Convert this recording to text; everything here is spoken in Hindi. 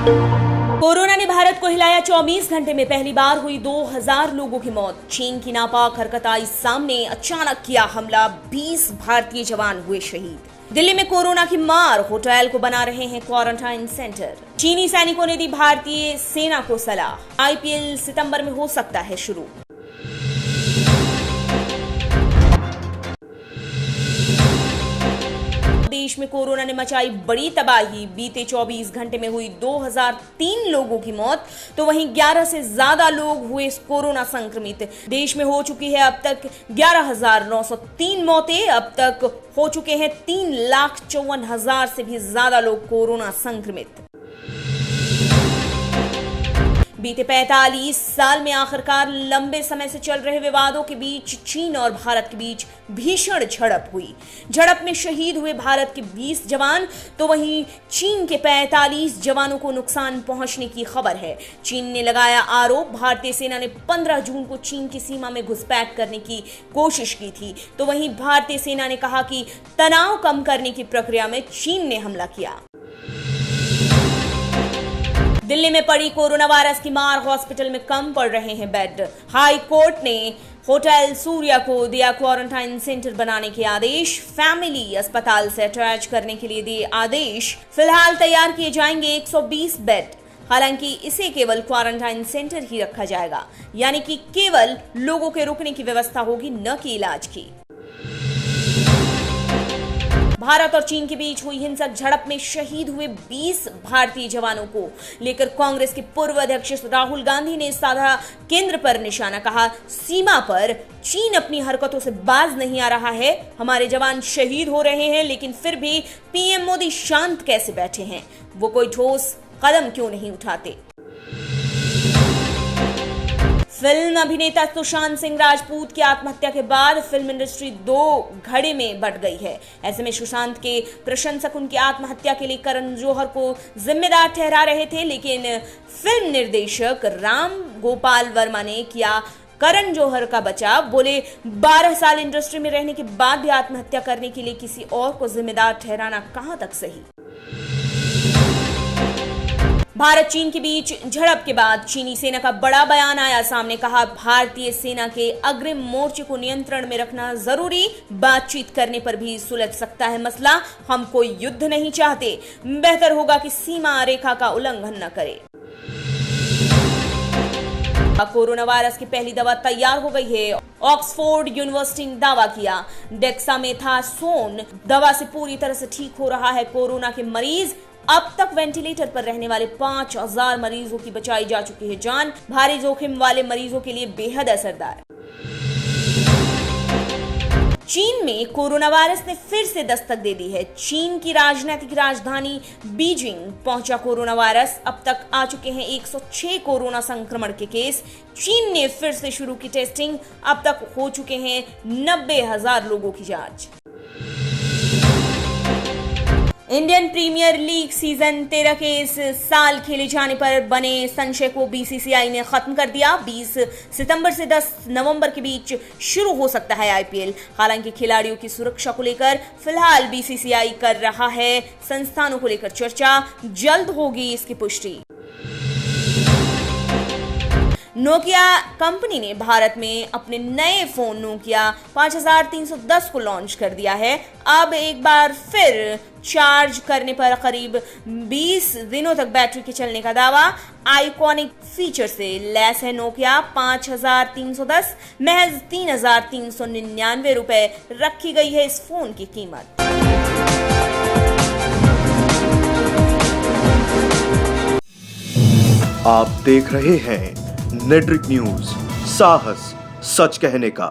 कोरोना ने भारत को हिलाया। 24 घंटे में पहली बार हुई 2000 लोगों की मौत। चीन की नापाक हरकत आई सामने। अचानक किया हमला, 20 भारतीय जवान हुए शहीद। दिल्ली में कोरोना की मार, होटल को बना रहे हैं क्वारंटाइन सेंटर। चीनी सैनिकों ने दी भारतीय सेना को सलाह। आईपीएल सितंबर में हो सकता है शुरू। देश में कोरोना ने मचाई बड़ी तबाही। बीते 24 घंटे में हुई 2003 लोगों की मौत, तो वहीं 11 से ज्यादा लोग हुए कोरोना संक्रमित। देश में हो चुकी है अब तक 11,903 मौतें। अब तक हो चुके हैं 3,54,000 से भी ज्यादा लोग कोरोना संक्रमित। बीते 45 साल में आखिरकार लंबे समय से चल रहे विवादों के बीच चीन और भारत के बीच भीषण झड़प हुई। झड़प में शहीद हुए भारत के 20 जवान, तो वहीं चीन के 45 जवानों को नुकसान पहुंचने की खबर है। चीन ने लगाया आरोप, भारतीय सेना ने 15 जून को चीन की सीमा में घुसपैठ करने की कोशिश की थी, तो वहीं भारतीय सेना ने कहा कि तनाव कम करने की प्रक्रिया में चीन ने हमला किया। दिल्ली में पड़ी कोरोना वायरस की मार, हॉस्पिटल में कम पड़ रहे हैं बेड। हाई कोर्ट ने होटल सूर्या को दिया क्वारंटाइन सेंटर बनाने के आदेश। फैमिली अस्पताल से अटैच करने के लिए दिए आदेश। फिलहाल तैयार किए जाएंगे 120 बेड। हालांकि इसे केवल क्वारंटाइन सेंटर ही रखा जाएगा, यानी कि केवल लोगों के रुकने की व्यवस्था होगी, न कि इलाज की। भारत और चीन के बीच हुई हिंसक झड़प में शहीद हुए 20 भारतीय जवानों को लेकर कांग्रेस के पूर्व अध्यक्ष राहुल गांधी ने साधा केंद्र पर निशाना। कहा, सीमा पर चीन अपनी हरकतों से बाज नहीं आ रहा है। हमारे जवान शहीद हो रहे हैं, लेकिन फिर भी पीएम मोदी शांत कैसे बैठे हैं? वो कोई ठोस कदम क्यों नहीं उठाते? फिल्म अभिनेता सुशांत सिंह राजपूत की आत्महत्या के बाद फिल्म इंडस्ट्री 2 घड़े में बंट गई है। ऐसे में सुशांत के प्रशंसक उनकी आत्महत्या के लिए करण जौहर को जिम्मेदार ठहरा रहे थे, लेकिन फिल्म निर्देशक राम गोपाल वर्मा ने किया करण जौहर का बचाव। बोले, 12 साल इंडस्ट्री में रहने के बाद भी आत्महत्या करने के लिए किसी और को जिम्मेदार ठहराना कहां तक सही। भारत चीन के बीच झड़प के बाद चीनी सेना का बड़ा बयान आया सामने। कहा, भारतीय सेना के अग्रिम मोर्चे को नियंत्रण में रखना जरूरी। बातचीत करने पर भी सुलझ सकता है मसला। हम कोई युद्ध नहीं चाहते। बेहतर होगा कि सीमा रेखा का उल्लंघन न करें। कोरोना वायरस की पहली दवा तैयार हो गई है। ऑक्सफोर्ड यूनिवर्सिटी ने दावा किया, डेक्सामेथासोन दवा से पूरी तरह से ठीक हो रहा है कोरोना के मरीज। अब तक वेंटिलेटर पर रहने वाले 5,000 मरीजों की बचाई जा चुकी है जान। भारी जोखिम वाले मरीजों के लिए बेहद असरदार। चीन में कोरोना वायरस ने फिर से दस्तक दे दी है। चीन की राजनीतिक राजधानी बीजिंग पहुंचा कोरोना वायरस। अब तक आ चुके हैं 106 कोरोना संक्रमण के केस। चीन ने फिर से शुरू की टेस्टिंग। अब तक हो चुके हैं 90,000 लोगों की जांच। इंडियन प्रीमियर लीग सीजन 13 के इस साल खेले जाने पर बने संशय को बीसीसीआई ने खत्म कर दिया। 20 सितंबर से 10 नवंबर के बीच शुरू हो सकता है आईपीएल। हालांकि खिलाड़ियों की सुरक्षा को लेकर फिलहाल बीसीसीआई कर रहा है संस्थानों को लेकर चर्चा। जल्द होगी इसकी पुष्टि। नोकिया कंपनी ने भारत में अपने नए फोन नोकिया 5310 को लॉन्च कर दिया है। अब एक बार फिर चार्ज करने पर करीब 20 दिनों तक बैटरी के चलने का दावा। आइकॉनिक फीचर से लैस है नोकिया 5310। महज 3,399 रुपए रखी गई है इस फोन की कीमत। आप देख रहे हैं नेट्रिक न्यूज, साहस सच कहने का।